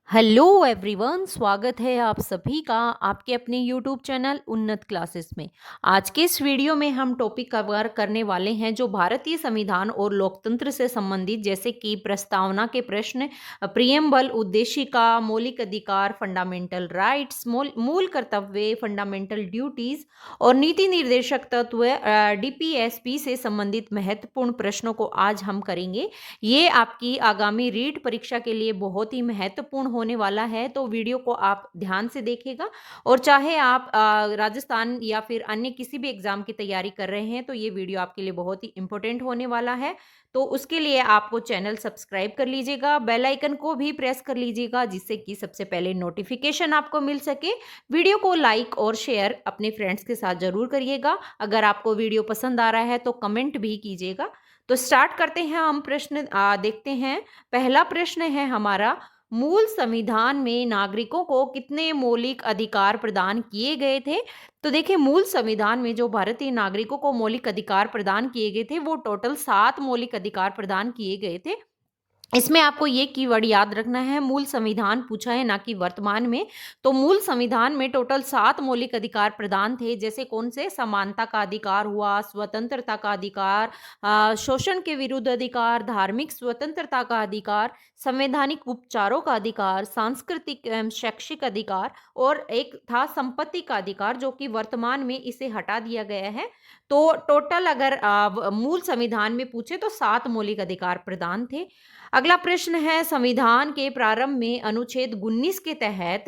Hello everyone, स्वागत है आप सभी का आपके अपने यूट्यूब चैनल उन्नत क्लासेस में। आज के इस वीडियो में हम टॉपिक कवर करने वाले हैं जो भारतीय संविधान और लोकतंत्र से संबंधित, जैसे कि प्रस्तावना के प्रश्न, प्रियम्बल, उद्देशिका, मौलिक अधिकार, फंडामेंटल राइट्स, मूल कर्तव्य, फंडामेंटल ड्यूटीज और नीति निर्देशक तत्व डीपीएसपी से संबंधित महत्वपूर्ण प्रश्नों को आज हम करेंगे। ये आपकी आगामी रीट परीक्षा के लिए बहुत ही महत्वपूर्ण होने वाला है, तो वीडियो को आप ध्यान से देखिएगा। और चाहे आप राजस्थान या फिर अन्य किसी भी एग्जाम की तैयारी कर रहे हैं तो ये वीडियो आपके लिए बहुत ही इंपॉर्टेंट होने वाला है। तो उसके लिए आपको चैनल सब्सक्राइब कर लीजिएगा, बेल आइकन को भी प्रेस कर लीजिएगा, जिससे कि सबसे पहले नोटिफिकेशन आपको मिल सके। वीडियो को लाइक और शेयर अपने फ्रेंड्स के साथ जरूर करिएगा। अगर आपको वीडियो पसंद आ रहा है तो कमेंट भी कीजिएगा। तो स्टार्ट करते हैं, हम प्रश्न देखते हैं। पहला प्रश्न है हमारा, मूल संविधान में नागरिकों को कितने मौलिक अधिकार प्रदान किए गए थे? तो देखिए, मूल संविधान में जो भारतीय नागरिकों को मौलिक अधिकार प्रदान किए गए थे वो टोटल 7 मौलिक अधिकार प्रदान किए गए थे। इसमें आपको ये कीवर्ड याद रखना है, मूल संविधान पूछा है ना कि वर्तमान में। तो मूल संविधान में टोटल 7 मौलिक अधिकार प्रदान थे, जैसे कौन से? समानता का अधिकार हुआ, स्वतंत्रता का अधिकार, शोषण के विरुद्ध अधिकार, धार्मिक स्वतंत्रता का अधिकार, संवैधानिक उपचारों का अधिकार, सांस्कृतिक एवं शैक्षिक अधिकार, और एक था संपत्ति का अधिकार, जो कि वर्तमान में इसे हटा दिया गया है। तो टोटल अगर मूल संविधान में पूछे तो 7 मौलिक अधिकार प्रदान थे। अगला प्रश्न है, संविधान के प्रारंभ में अनुच्छेद 19 के तहत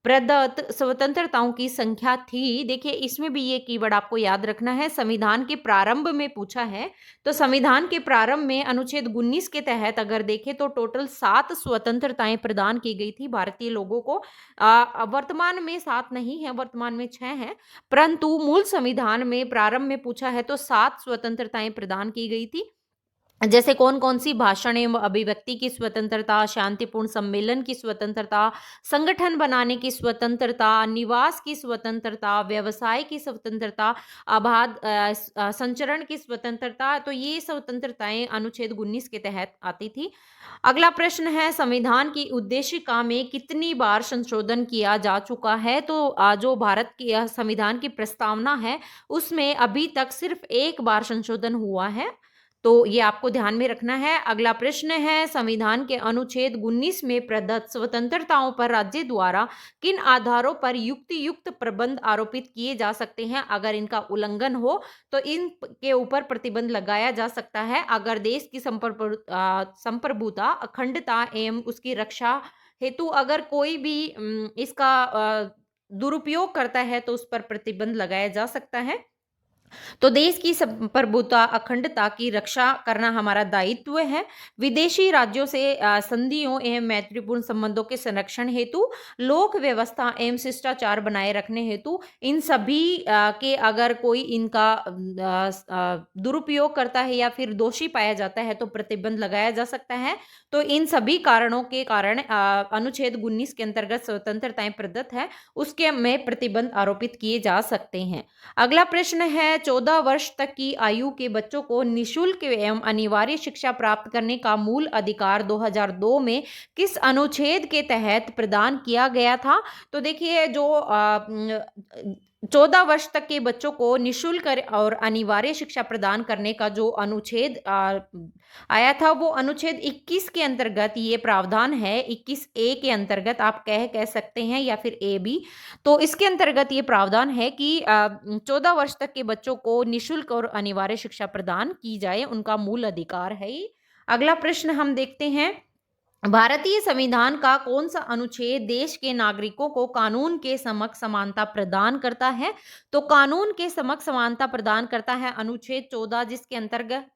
प्रदत्त स्वतंत्रताओं की संख्या थी। देखिए, इसमें भी ये कीवर्ड आपको याद रखना है, संविधान के प्रारंभ में पूछा है। तो संविधान के प्रारंभ में अनुच्छेद 19 के तहत अगर देखें तो टोटल 7 स्वतंत्रताएं प्रदान की गई थी भारतीय लोगों को। वर्तमान में 7 नहीं है, वर्तमान में 6 हैं, परंतु मूल संविधान में प्रारंभ में पूछा है तो 7 स्वतंत्रताएं प्रदान की गई थी। जैसे कौन कौन सी? भाषण एवं अभिव्यक्ति की स्वतंत्रता, शांतिपूर्ण सम्मेलन की स्वतंत्रता, संगठन बनाने की स्वतंत्रता, निवास की स्वतंत्रता, व्यवसाय की स्वतंत्रता, संचरण की स्वतंत्रता। तो ये स्वतंत्रताएं अनुच्छेद 19 के तहत आती थी। अगला प्रश्न है, संविधान की उद्देशिका में कितनी बार संशोधन किया जा चुका है? तो जो भारत की संविधान की प्रस्तावना है उसमें अभी तक सिर्फ एक बार संशोधन हुआ है, तो ये आपको ध्यान में रखना है। अगला प्रश्न है, संविधान के अनुच्छेद 19 में प्रदत्त स्वतंत्रताओं पर राज्य द्वारा किन आधारों पर युक्त प्रतिबंध आरोपित किए जा सकते हैं? अगर इनका उल्लंघन हो तो इन के ऊपर प्रतिबंध लगाया जा सकता है। अगर देश की संप्रभुता, अखंडता एवं उसकी रक्षा हेतु अगर कोई भी इसका दुरुपयोग करता है तो उस पर प्रतिबंध लगाया जा सकता है। तो देश की संप्रभुता, अखंडता की रक्षा करना हमारा दायित्व है। विदेशी राज्यों से संधियों एवं मैत्रीपूर्ण संबंधों के संरक्षण हेतु, लोक व्यवस्था एवं शिष्टाचार बनाए रखने हेतु, इन सभी के अगर कोई इनका दुरुपयोग करता है या फिर दोषी पाया जाता है तो प्रतिबंध लगाया जा सकता है। तो इन सभी कारणों के कारण अनुच्छेद 19 के अंतर्गत स्वतंत्रताएं प्रदत्त है, उसके में प्रतिबंध आरोपित किए जा सकते हैं। अगला प्रश्न है, 14 वर्ष तक की आयु के बच्चों को निःशुल्क एवं अनिवार्य शिक्षा प्राप्त करने का मूल अधिकार 2002 में किस अनुच्छेद के तहत प्रदान किया गया था? तो देखिए, जो 14 वर्ष तक के बच्चों को निःशुल्क और अनिवार्य शिक्षा प्रदान करने का जो अनुच्छेद आया था वो अनुच्छेद 21 के अंतर्गत ये प्रावधान है। 21A के अंतर्गत आप कह सकते हैं, या फिर ए बी। तो इसके अंतर्गत ये प्रावधान है कि 14 वर्ष तक के बच्चों को निःशुल्क और अनिवार्य शिक्षा प्रदान की जाए, उनका मूल अधिकार है ये। अगला प्रश्न हम देखते हैं, भारतीय संविधान का कौन सा अनुच्छेद देश के नागरिकों को कानून के समक्ष समानता प्रदान करता है? तो कानून के समक्ष समानता प्रदान करता है अनुच्छेद 14, जिसके अंतर्गत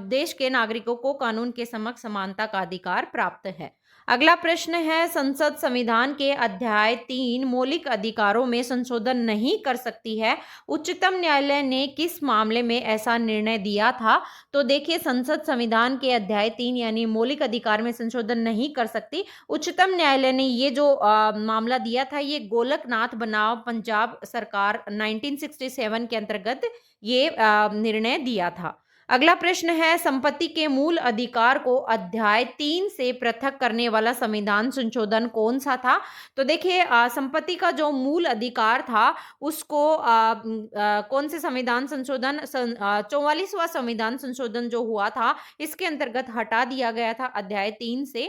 देश के नागरिकों को कानून के समक्ष समानता का अधिकार प्राप्त है। अगला प्रश्न है, संसद संविधान के अध्याय 3 मौलिक अधिकारों में संशोधन नहीं कर सकती है, उच्चतम न्यायालय ने किस मामले में ऐसा निर्णय दिया था? तो देखिए, संसद संविधान के अध्याय 3 यानी मौलिक अधिकार में संशोधन नहीं कर सकती, उच्चतम न्यायालय ने ये जो मामला दिया था ये गोलकनाथ बनाम पंजाब सरकार 1967 के अंतर्गत ये निर्णय दिया था। अगला प्रश्न है, संपत्ति के मूल अधिकार को अध्याय 3 से पृथक करने वाला संविधान संशोधन कौन सा था? तो देखिए संपत्ति का जो मूल अधिकार था उसको कौन से संविधान संशोधन 44वां संविधान संशोधन जो हुआ था इसके अंतर्गत हटा दिया गया था अध्याय 3 से।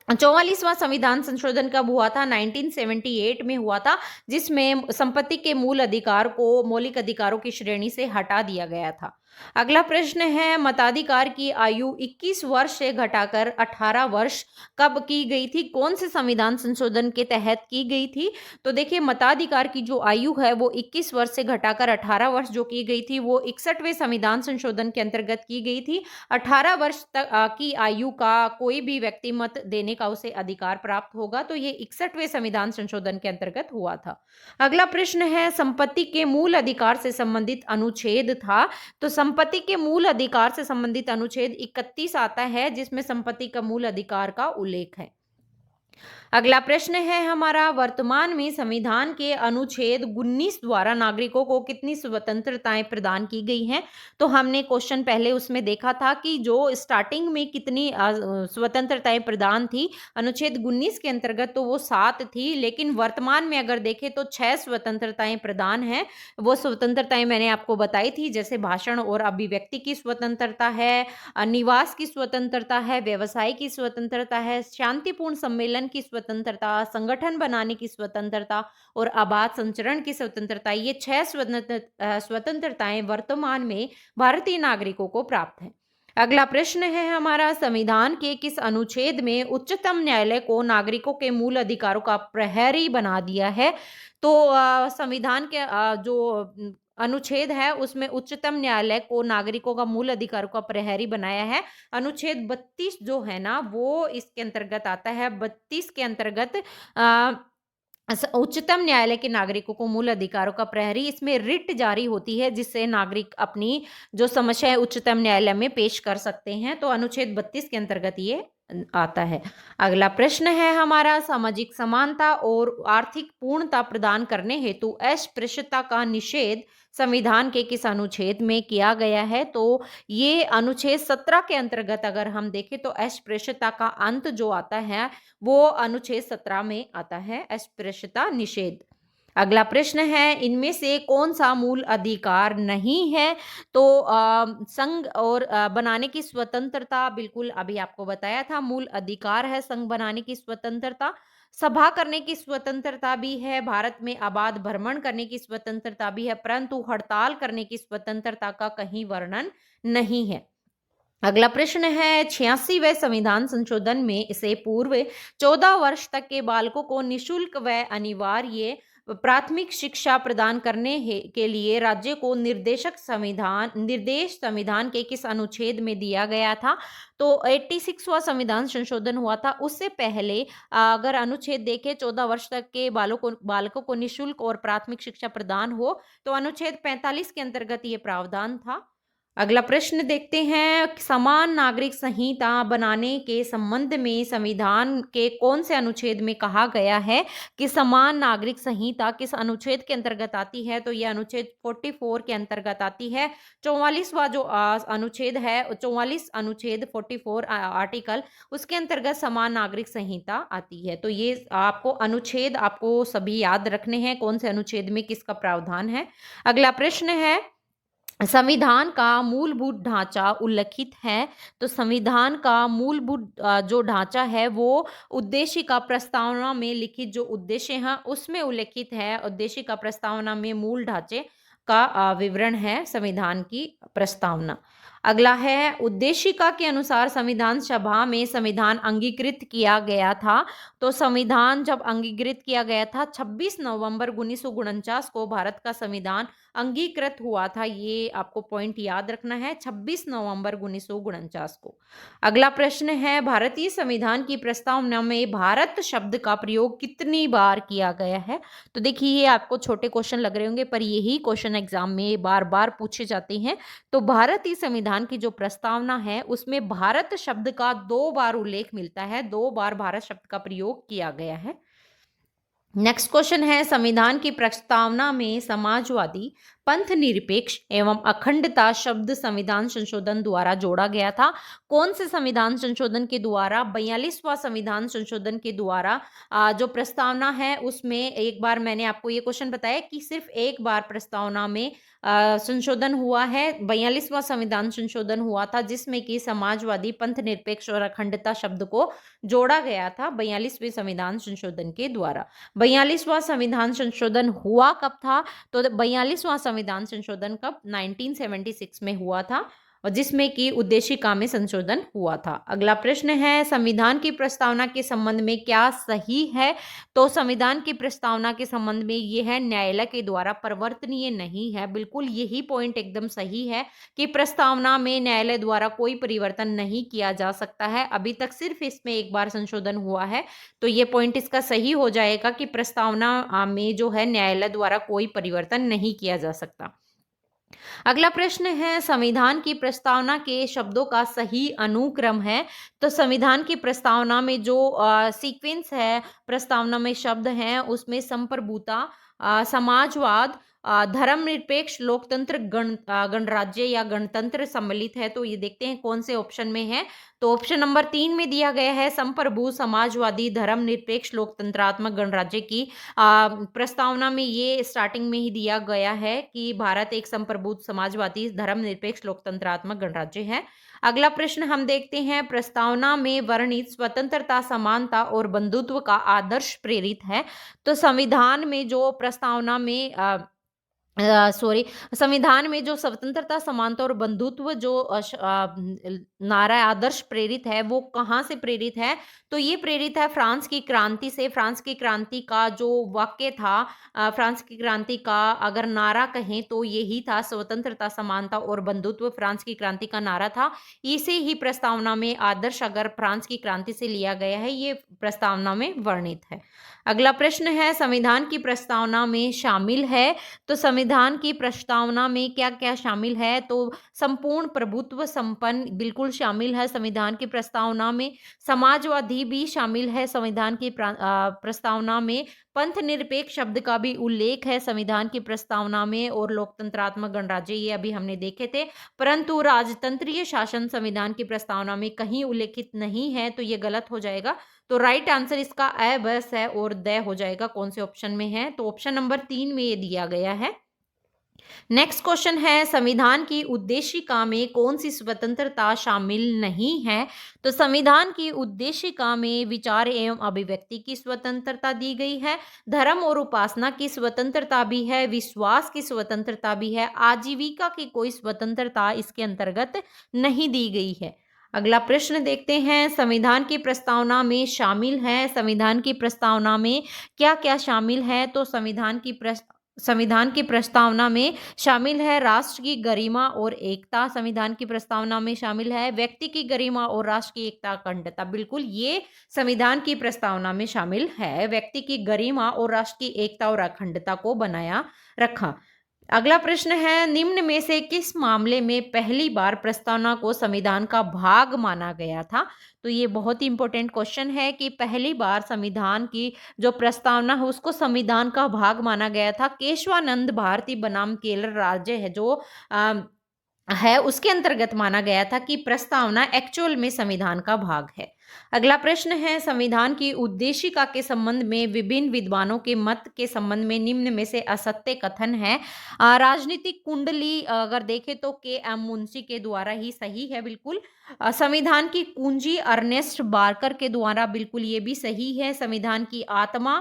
44वां संविधान संशोधन कब हुआ था? 1978 में हुआ था, जिसमें संपत्ति के मूल अधिकार को मौलिक अधिकारों की श्रेणी से हटा दिया गया था। अगला प्रश्न है, मताधिकार की आयु 21 वर्ष से घटाकर 18 वर्ष कब की गई थी? कौन से संविधान संशोधन के तहत की गई थी? तो देखिए मताधिकार की जो आयु है वो 21 वर्ष से घटाकर 18 वर्ष जो की गई थी वो 61वें संविधान संशोधन के अंतर्गत की गई थी। 18 वर्ष तक की आयु का कोई भी व्यक्ति मत देने का उसे अधिकार प्राप्त होगा, तो ये 61वें संविधान संशोधन के अंतर्गत हुआ था। अगला प्रश्न है, संपत्ति के मूल अधिकार से संबंधित अनुच्छेद था। तो संपत्ति के मूल अधिकार से संबंधित अनुच्छेद 31 आता है, जिसमें संपत्ति का मूल अधिकार का उल्लेख है। अगला प्रश्न है हमारा, वर्तमान में संविधान के अनुच्छेद 19 द्वारा नागरिकों को कितनी स्वतंत्रताएं प्रदान की गई हैं? तो हमने क्वेश्चन पहले उसमें देखा था कि जो स्टार्टिंग में कितनी स्वतंत्रताएं प्रदान थी अनुच्छेद 19 के अंतर्गत, तो वो 7 थी, लेकिन वर्तमान में अगर देखें तो 6 स्वतंत्रताएं प्रदान हैं। वो स्वतंत्रताएं मैंने आपको बताई थी, जैसे भाषण और अभिव्यक्ति की स्वतंत्रता है, निवास की स्वतंत्रता है, व्यवसाय की स्वतंत्रता है, शांतिपूर्ण सम्मेलन की स्वतंत्रता, संगठन बनाने की स्वतंत्रता और आबाद संचरण की स्वतंत्रता। ये 6 स्वतंत्रताएं वर्तमान में भारतीय नागरिकों को प्राप्त हैं। अगला प्रश्न है हमारा, संविधान के किस अनुच्छेद में उच्चतम न्यायालय को नागरिकों के मूल अधिकारों का प्रहरी बना दिया है? तो संविधान के जो अनुच्छेद है उसमें उच्चतम न्यायालय को नागरिकों का मूल अधिकारों का प्रहरी बनाया है। अनुच्छेद 32 जो है ना वो इसके अंतर्गत आता है। 32 के अंतर्गत उच्चतम न्यायालय के नागरिकों को मूल अधिकारों का प्रहरी, इसमें रिट जारी होती है जिससे नागरिक अपनी जो समस्या है उच्चतम न्यायालय में पेश कर सकते हैं। तो अनुच्छेद 32 के अंतर्गत ये आता है। अगला प्रश्न है हमारा, सामाजिक समानता और आर्थिक पूर्णता प्रदान करने हेतु अस्पृश्यता का निषेध संविधान के किस अनुच्छेद में किया गया है? तो ये अनुच्छेद 17 के अंतर्गत अगर हम देखें तो अस्पृश्यता का अंत जो आता है वो अनुच्छेद 17 में आता है, अस्पृश्यता निषेध। अगला प्रश्न है, इनमें से कौन सा मूल अधिकार नहीं है? तो संघ और बनाने की स्वतंत्रता, बिल्कुल अभी आपको बताया था मूल अधिकार है संघ बनाने की स्वतंत्रता। सभा करने की स्वतंत्रता भी है, भारत में आबाद भ्रमण करने की स्वतंत्रता भी है, परंतु हड़ताल करने की स्वतंत्रता का कहीं वर्णन नहीं है। अगला प्रश्न है, 86वें संविधान संशोधन में इसे पूर्व 14 वर्ष तक के बालकों को निशुल्क व अनिवार्य प्राथमिक शिक्षा प्रदान करने के लिए राज्य को निर्देश संविधान के किस अनुच्छेद में दिया गया था? तो 86वां संविधान संशोधन हुआ था। उससे पहले अगर अनुच्छेद देखें 14 वर्ष तक के बालकों को निशुल्क और प्राथमिक शिक्षा प्रदान हो, तो अनुच्छेद 45 के अंतर्गत ये प्रावधान था। अगला प्रश्न देखते हैं, समान नागरिक संहिता बनाने के संबंध में संविधान के कौन से अनुच्छेद में कहा गया है कि समान नागरिक संहिता किस अनुच्छेद के अंतर्गत आती है? तो यह अनुच्छेद 44 के अंतर्गत आती है। 44वां जो अनुच्छेद है, 44 अनुच्छेद 44 आर्टिकल, उसके अंतर्गत समान नागरिक संहिता आती है। तो ये आपको अनुच्छेद आपको सभी याद रखने हैं, कौन से अनुच्छेद में किसका प्रावधान है। अगला प्रश्न है, संविधान का मूलभूत ढांचा उल्लिखित है। तो संविधान का मूलभूत जो ढांचा है वो उद्देशिका प्रस्तावना में लिखित जो उद्देश्य हैं उसमें उल्लिखित है। उद्देशिका प्रस्तावना में मूल ढांचे का विवरण है संविधान की प्रस्तावना। अगला है, उद्देशिका के अनुसार संविधान सभा में संविधान अंगीकृत किया गया था। तो संविधान जब अंगीकृत किया गया था 26 नवंबर 1949 को भारत का संविधान अंगीकृत हुआ था। ये आपको पॉइंट याद रखना है, 26 नवंबर 1949 को। अगला प्रश्न है, भारतीय संविधान की प्रस्तावना में भारत शब्द का प्रयोग कितनी बार किया गया है? तो देखिए ये आपको छोटे क्वेश्चन लग रहे होंगे पर यही क्वेश्चन एग्जाम में बार बार पूछे जाते हैं। तो भारतीय संविधान की जो प्रस्तावना है उसमें भारत शब्द का 2 बार उल्लेख मिलता है, 2 बार भारत शब्द का प्रयोग किया गया है। नेक्स्ट क्वेश्चन है, संविधान की प्रस्तावना में समाजवादी, पंथ निरपेक्ष एवं अखंडता शब्द संविधान संशोधन द्वारा जोड़ा गया था। कौन से संविधान संशोधन के द्वारा? 42वां संविधान संशोधन के द्वारा जो प्रस्तावना है उसमें एक बार मैंने आपको ये क्वेश्चन बताया कि सिर्फ एक बार प्रस्तावना में संशोधन हुआ है। 42वां संविधान संशोधन हुआ था जिसमें कि समाजवादी, पंथ निरपेक्ष और अखंडता शब्द को जोड़ा गया था 42वें संविधान संशोधन के द्वारा। 42वां संविधान संशोधन हुआ कब था? तो 42वां संविधान संशोधन कब? 1976 में हुआ था और जिसमें कि उद्देशिका में संशोधन हुआ था। अगला प्रश्न है, संविधान की प्रस्तावना के संबंध में क्या सही है? तो संविधान की प्रस्तावना के संबंध में ये है, न्यायालय के द्वारा परिवर्तनीय नहीं है। बिल्कुल यही पॉइंट एकदम सही है कि प्रस्तावना में न्यायालय द्वारा कोई परिवर्तन नहीं किया जा सकता है। अभी तक सिर्फ इसमें एक बार संशोधन हुआ है, तो ये पॉइंट इसका सही हो जाएगा कि प्रस्तावना में जो है न्यायालय द्वारा कोई परिवर्तन नहीं किया जा सकता। अगला प्रश्न है, संविधान की प्रस्तावना के शब्दों का सही अनुक्रम है? तो संविधान की प्रस्तावना में जो सीक्वेंस है, प्रस्तावना में शब्द हैं, उसमें संप्रभुता, समाजवाद, धर्मनिरपेक्ष, लोकतंत्र, गणराज्य या गणतंत्र सम्मिलित है। तो ये देखते हैं कौन से ऑप्शन में है। तो ऑप्शन नंबर 3 में दिया गया है संप्रभु, समाजवादी, धर्मनिरपेक्ष, लोकतंत्रात्मक गणराज्य की प्रस्तावना में ये स्टार्टिंग में ही दिया गया है कि भारत एक संप्रभु, समाजवादी, धर्मनिरपेक्ष, लोकतंत्रात्मक गणराज्य है। अगला प्रश्न हम देखते हैं, प्रस्तावना में वर्णित स्वतंत्रता, समानता और बंधुत्व का आदर्श प्रेरित है। तो संविधान में जो प्रस्तावना में संविधान में जो स्वतंत्रता, समानता और बंधुत्व जो नारा आदर्श प्रेरित है वो कहाँ से प्रेरित है? तो ये प्रेरित है फ्रांस की क्रांति से। फ्रांस की क्रांति का जो वाक्य था, फ्रांस की क्रांति का अगर नारा कहें तो यही था, स्वतंत्रता, समानता और बंधुत्व फ्रांस की क्रांति का नारा था। इसे ही प्रस्तावना में आदर्श अगर फ्रांस की क्रांति से लिया गया है, ये प्रस्तावना में वर्णित है। अगला प्रश्न है, संविधान की प्रस्तावना में शामिल है। तो संविधान की प्रस्तावना में क्या क्या शामिल है? तो संपूर्ण प्रभुत्व संपन्न बिल्कुल शामिल है संविधान की प्रस्तावना में। समाजवादी भी शामिल है संविधान की प्रस्तावना में। पंथ निरपेक्ष शब्द का भी उल्लेख है संविधान की प्रस्तावना में। और लोकतंत्रात्मक गणराज्य ये अभी हमने देखे थे, परंतु राजतंत्रीय शासन संविधान की प्रस्तावना में कहीं उल्लेखित नहीं है, तो ये गलत हो जाएगा। तो राइट आंसर इसका अ, ब, स और द हो जाएगा। कौन से ऑप्शन में है? तो ऑप्शन नंबर 3 में ये दिया गया है। नेक्स्ट क्वेश्चन है, संविधान की उद्देशिका में कौन सी स्वतंत्रता शामिल नहीं है? तो संविधान की उद्देशिका में विचार एवं अभिव्यक्ति की स्वतंत्रता दी गई है, धर्म और उपासना की स्वतंत्रता भी है, विश्वास की स्वतंत्रता भी है, आजीविका की कोई स्वतंत्रता इसके अंतर्गत नहीं दी गई है। अगला प्रश्न देखते हैं, संविधान की प्रस्तावना में शामिल है। संविधान की प्रस्तावना में क्या क्या शामिल है? तो संविधान की प्रस्तावना में शामिल है राष्ट्र की गरिमा और एकता। संविधान की प्रस्तावना में शामिल है व्यक्ति की गरिमा और राष्ट्र की एकता, अखंडता। बिल्कुल ये संविधान की प्रस्तावना में शामिल है, व्यक्ति की गरिमा और राष्ट्र की एकता और अखंडता को बनाया रखा। अगला प्रश्न है, निम्न में से किस मामले में पहली बार प्रस्तावना को संविधान का भाग माना गया था? तो ये बहुत ही इंपॉर्टेंट क्वेश्चन है कि पहली बार संविधान की जो प्रस्तावना है उसको संविधान का भाग माना गया था। केशवानंद भारती बनाम केरल राज्य है जो है उसके अंतर्गत माना गया था कि प्रस्तावना एक्चुअल में संविधान का भाग है। अगला प्रश्न है, संविधान की उद्देशिका के संबंध में विभिन्न विद्वानों के मत के संबंध में निम्न में से असत्य कथन है। राजनीतिक कुंडली अगर देखें तो के.एम. मुंशी के द्वारा ही सही है बिल्कुल। संविधान की कुंजी अर्नेस्ट बार्कर के द्वारा, बिल्कुल ये भी सही है। संविधान की आत्मा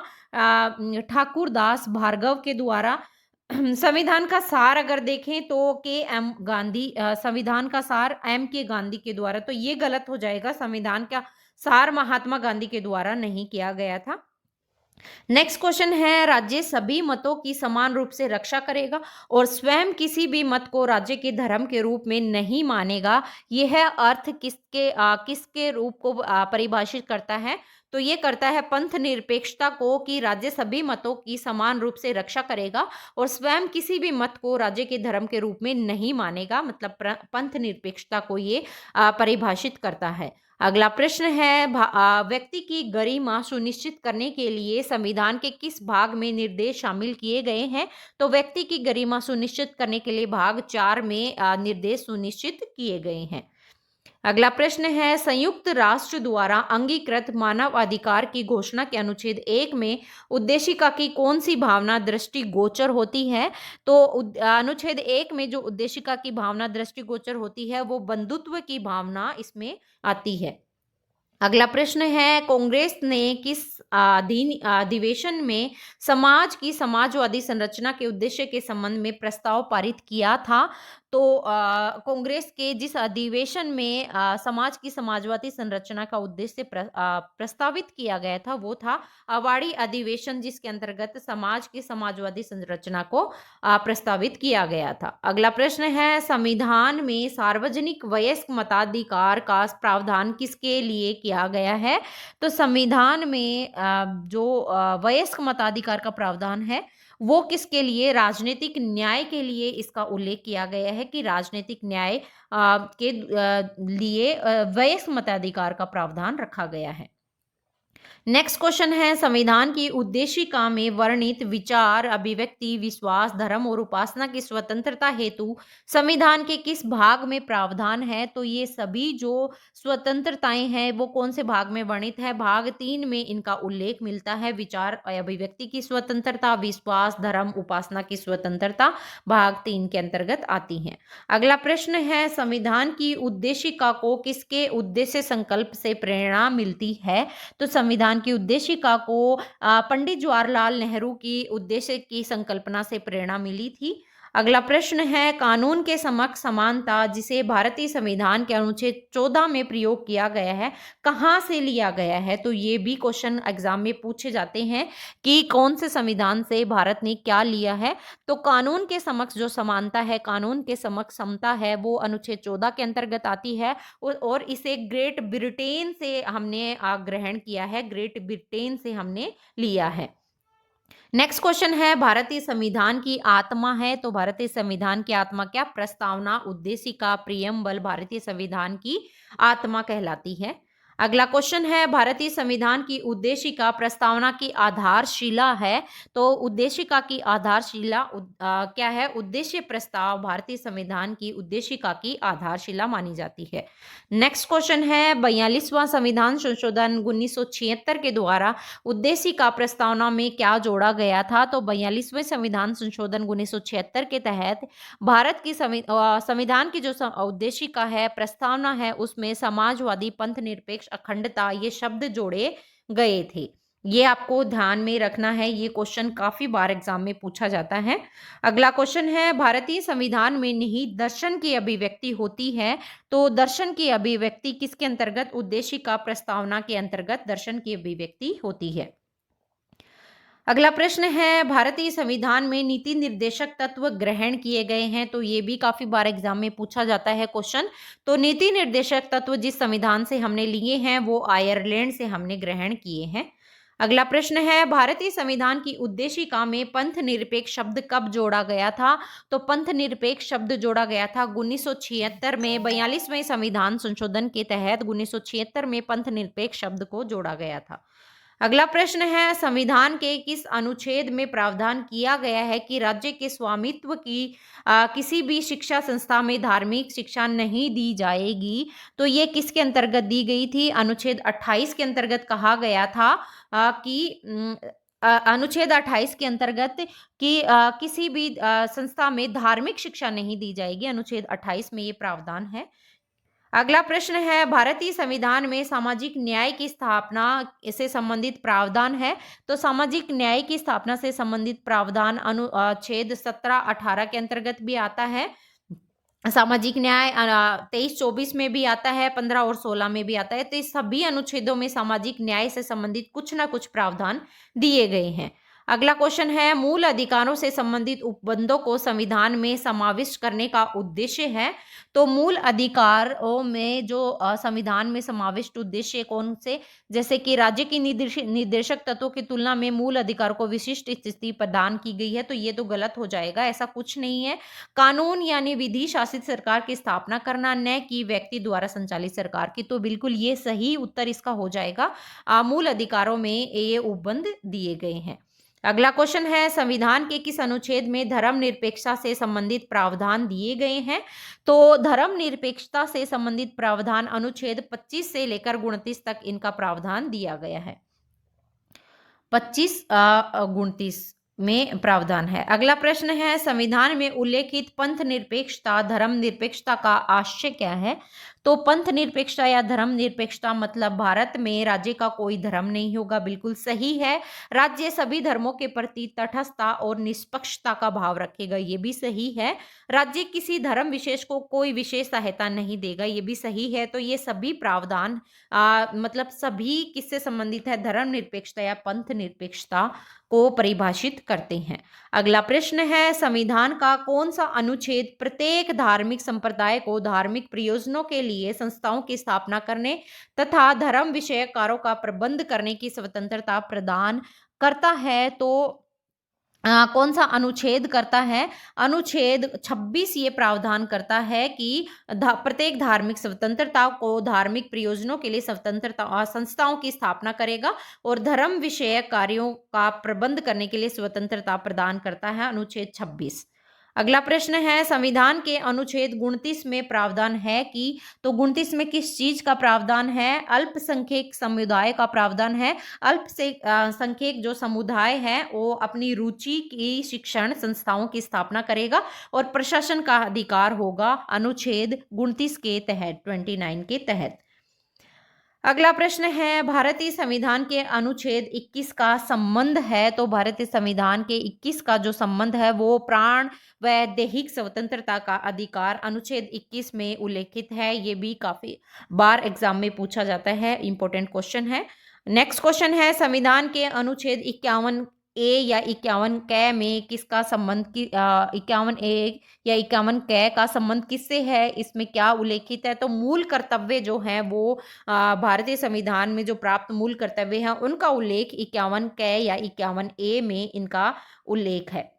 ठाकुर दास भार्गव के द्वारा। संविधान का सार अगर देखें तो के.एम. गांधी, संविधान का सार के गांधी के द्वारा। तो ये गलत हो जाएगा, संविधान का सार महात्मा गांधी के द्वारा नहीं किया गया था। नेक्स्ट क्वेश्चन है, राज्य सभी मतों की समान रूप से रक्षा करेगा और स्वयं किसी भी मत को राज्य के धर्म के रूप में नहीं मानेगा। यह अर्थ किसके रूप को परिभाषित करता है? तो ये करता है पंथ निरपेक्षता को, कि राज्य सभी मतों की समान रूप से रक्षा करेगा और स्वयं किसी भी मत को राज्य के धर्म के रूप में नहीं मानेगा, मतलब पंथ निरपेक्षता को ये परिभाषित करता है। अगला प्रश्न है व्यक्ति की गरिमा सुनिश्चित करने के लिए संविधान के किस भाग में निर्देश शामिल किए गए हैं? तो व्यक्ति की गरिमा सुनिश्चित करने के लिए भाग 4 में निर्देश सुनिश्चित किए गए हैं। अगला प्रश्न है संयुक्त राष्ट्र द्वारा अंगीकृत मानव अधिकार की घोषणा के अनुच्छेद 1 में उद्देशिका की कौन सी भावना दृष्टिगोचर होती है? तो अनुच्छेद 1 में जो उद्देशिका की भावना दृष्टिगोचर होती है वो बंधुत्व की भावना इसमें आती है। अगला प्रश्न है कांग्रेस ने किस अधिवेशन में समाज की समाजवादी संरचना के उद्देश्य के संबंध में प्रस्ताव पारित किया था? तो कांग्रेस के जिस अधिवेशन में समाज की समाजवादी संरचना का उद्देश्य प्रस्तावित किया गया था वो था अवाड़ी अधिवेशन, जिसके अंतर्गत समाज की समाजवादी संरचना को प्रस्तावित किया गया था। अगला प्रश्न है संविधान में सार्वजनिक वयस्क मताधिकार का प्रावधान किसके लिए किया गया है? तो संविधान में जो वयस्क मताधिकार का प्रावधान है वो किसके लिए? राजनीतिक न्याय के लिए इसका उल्लेख किया गया है कि राजनीतिक न्याय के लिए वयस्क मताधिकार का प्रावधान रखा गया है। नेक्स्ट क्वेश्चन है संविधान की उद्देशिका में वर्णित विचार, अभिव्यक्ति, विश्वास, धर्म और उपासना की स्वतंत्रता हेतु संविधान के किस भाग में प्रावधान है? तो ये सभी जो स्वतंत्रताएं हैं वो कौन से भाग में वर्णित है? भाग 3 में इनका उल्लेख मिलता है। विचार, अभिव्यक्ति की स्वतंत्रता, विश्वास, धर्म, उपासना की स्वतंत्रता भाग 3 के अंतर्गत आती हैं। अगला प्रश्न है संविधान की उद्देशिका को किसके उद्देश्य संकल्प से प्रेरणा मिलती है? तो संविधान की उद्देशिका को पंडित जवाहरलाल नेहरू की उद्देश्य की संकल्पना से प्रेरणा मिली थी। अगला प्रश्न है कानून के समक्ष समानता जिसे भारतीय संविधान के अनुच्छेद 14 में प्रयोग किया गया है कहाँ से लिया गया है? तो ये भी क्वेश्चन एग्जाम में पूछे जाते हैं कि कौन से संविधान से भारत ने क्या लिया है। तो कानून के समक्ष जो समानता है, कानून के समक्ष समता है, वो अनुच्छेद 14 के अंतर्गत आती है और इसे ग्रेट ब्रिटेन से हमने ग्रहण किया है, ग्रेट ब्रिटेन से हमने लिया है। नेक्स्ट क्वेश्चन है भारतीय संविधान की आत्मा है, तो भारतीय संविधान की आत्मा क्या? प्रस्तावना, उद्देशिका, प्रियम्बल भारतीय संविधान की आत्मा कहलाती है। अगला क्वेश्चन है भारतीय संविधान की उद्देशिका प्रस्तावना की आधारशिला है, तो उद्देशिका की आधारशिला क्या है? उद्देश्य प्रस्ताव भारतीय संविधान की उद्देशिका की आधारशिला मानी जाती है। नेक्स्ट क्वेश्चन है 42वां संविधान संशोधन 1976 के द्वारा उद्देशिका प्रस्तावना में क्या जोड़ा गया था? तो 42वें संविधान संशोधन 1976 के तहत भारत की संविधान की जो उद्देशिका है, प्रस्तावना है, उसमें समाजवादी, पंथ निरपेक्ष, अखंडता ये शब्द जोड़े गए थे। ये आपको ध्यान में रखना है, ये क्वेश्चन काफी बार एग्जाम में पूछा जाता है। अगला क्वेश्चन है भारतीय संविधान में निहित दर्शन की अभिव्यक्ति होती है, तो दर्शन की अभिव्यक्ति किसके अंतर्गत? उद्देशिका प्रस्तावना के अंतर्गत दर्शन की अभिव्यक्ति होती है। अगला प्रश्न है भारतीय संविधान में नीति निर्देशक तत्व ग्रहण किए गए हैं, तो ये भी काफी बार एग्जाम में पूछा जाता है क्वेश्चन। तो नीति निर्देशक तत्व जिस संविधान से हमने लिए हैं वो आयरलैंड से हमने ग्रहण किए हैं। अगला प्रश्न है भारतीय संविधान की उद्देशिका में पंथ निरपेक्ष शब्द कब जोड़ा गया था? तो पंथ निरपेक्ष शब्द जोड़ा गया था 1976 में, 42वें संविधान संशोधन के तहत 1976 में पंथ निरपेक्ष शब्द को जोड़ा गया था। अगला प्रश्न है संविधान के किस अनुच्छेद में प्रावधान किया गया है कि राज्य के स्वामित्व की किसी भी शिक्षा संस्था में धार्मिक शिक्षा नहीं दी जाएगी? तो ये किसके अंतर्गत दी गई थी? अनुच्छेद 28 के अंतर्गत कहा गया था कि अनुच्छेद 28 के अंतर्गत कि किसी भी संस्था में धार्मिक शिक्षा नहीं दी जाएगी। अनुच्छेद 28 में ये प्रावधान है। अगला प्रश्न है भारतीय संविधान में सामाजिक न्याय की स्थापना से संबंधित प्रावधान है, तो सामाजिक न्याय की स्थापना से संबंधित प्रावधान अनुच्छेद 17-18 के अंतर्गत भी आता है। सामाजिक न्याय 23-24 में भी आता है, 15 और 16 में भी आता है। तो इस सभी अनुच्छेदों में सामाजिक न्याय से संबंधित कुछ ना कुछ प्रावधान दिए गए हैं। अगला क्वेश्चन है, मूल अधिकारों से संबंधित उपबंधों को संविधान में समाविष्ट करने का उद्देश्य है। तो मूल अधिकारों में जो संविधान में समाविष्ट उद्देश्य कौन से, जैसे कि राज्य की निर्देशक तत्वों की तुलना में मूल अधिकार को विशिष्ट स्थिति प्रदान की गई है, तो ये तो गलत हो जाएगा, ऐसा कुछ नहीं है। कानून यानी विधि शासित सरकार की स्थापना करना, न कि व्यक्ति द्वारा संचालित सरकार की, तो बिल्कुल ये सही उत्तर इसका हो जाएगा। मूल अधिकारों में ये उपबंध दिए गए हैं। अगला क्वेश्चन है, संविधान के किस अनुच्छेद में धर्मनिरपेक्षता से संबंधित प्रावधान दिए गए हैं। तो धर्मनिरपेक्षता से संबंधित प्रावधान अनुच्छेद 25 से लेकर 29 तक इनका प्रावधान दिया गया है। 25-29 में प्रावधान है। अगला प्रश्न है, संविधान में उल्लेखित पंथ निरपेक्षता धर्म निरपेक्षता का आशय क्या है। तो पंथ निरपेक्षता या धर्म निरपेक्षता मतलब भारत में राज्य का कोई धर्म नहीं होगा, बिल्कुल सही है। राज्य सभी धर्मों के प्रति तटस्थता और निष्पक्षता का भाव रखेगा, ये भी सही है। राज्य किसी धर्म विशेष को कोई विशेष सहायता नहीं देगा, ये भी सही है। तो ये सभी प्रावधान मतलब सभी किससे संबंधित है, धर्म निरपेक्षता या पंथ निरपेक्षता को परिभाषित करते हैं। अगला प्रश्न है, संविधान का कौन सा अनुच्छेद प्रत्येक धार्मिक संप्रदाय को धार्मिक प्रयोजनों के लिए संस्थाओं की स्थापना करने तथा धर्म विषयक कार्यों का प्रबंध करने की स्वतंत्रता प्रदान करता है। तो कौन सा अनुच्छेद करता है, अनुच्छेद 26 ये प्रावधान करता है कि प्रत्येक धार्मिक स्वतंत्रता को धार्मिक प्रयोजनों के लिए स्वतंत्रता संस्थाओं की स्थापना करेगा और धर्म विषयक कार्यों का प्रबंध करने के लिए स्वतंत्रता प्रदान करता है, अनुच्छेद 26। अगला प्रश्न है, संविधान के अनुच्छेद 29 में प्रावधान है कि, तो 29 में किस चीज का प्रावधान है, अल्पसंख्यक समुदाय का प्रावधान है। अल्पसंख्यक जो समुदाय है वो अपनी रुचि की शिक्षण संस्थाओं की स्थापना करेगा और प्रशासन का अधिकार होगा, अनुच्छेद 29 के तहत, 29 के तहत। अगला प्रश्न है, भारतीय संविधान के अनुच्छेद 21 का संबंध है। तो भारतीय संविधान के 21 का जो संबंध है वो प्राण व दैहिक स्वतंत्रता का अधिकार अनुच्छेद 21 में उल्लेखित है। ये भी काफी बार एग्जाम में पूछा जाता है, इंपॉर्टेंट क्वेश्चन है। नेक्स्ट क्वेश्चन है, संविधान के अनुच्छेद 51 ए या 51 कै में किसका संबंध, 51 ए या 51 कै का संबंध किससे है, इसमें क्या उल्लेखित है। तो मूल कर्तव्य जो है वो भारतीय संविधान में जो प्राप्त मूल कर्तव्य हैं उनका उल्लेख 51 कै या 51 ए में इनका उल्लेख है।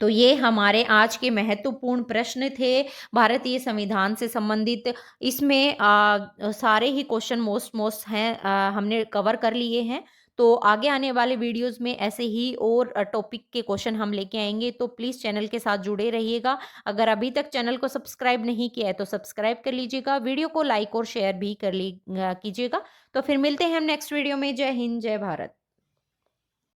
तो ये हमारे आज के महत्वपूर्ण प्रश्न थे भारतीय संविधान से संबंधित। इसमें सारे ही क्वेश्चन मोस्ट हैं, हमने कवर कर लिए हैं। तो आगे आने वाले वीडियोस में ऐसे ही और टॉपिक के क्वेश्चन हम लेके आएंगे, तो प्लीज़ चैनल के साथ जुड़े रहिएगा। अगर अभी तक चैनल को सब्सक्राइब नहीं किया है तो सब्सक्राइब कर लीजिएगा, वीडियो को लाइक और शेयर भी कीजिएगा। तो फिर मिलते हैं हम नेक्स्ट वीडियो में। जय हिंद, जय भारत।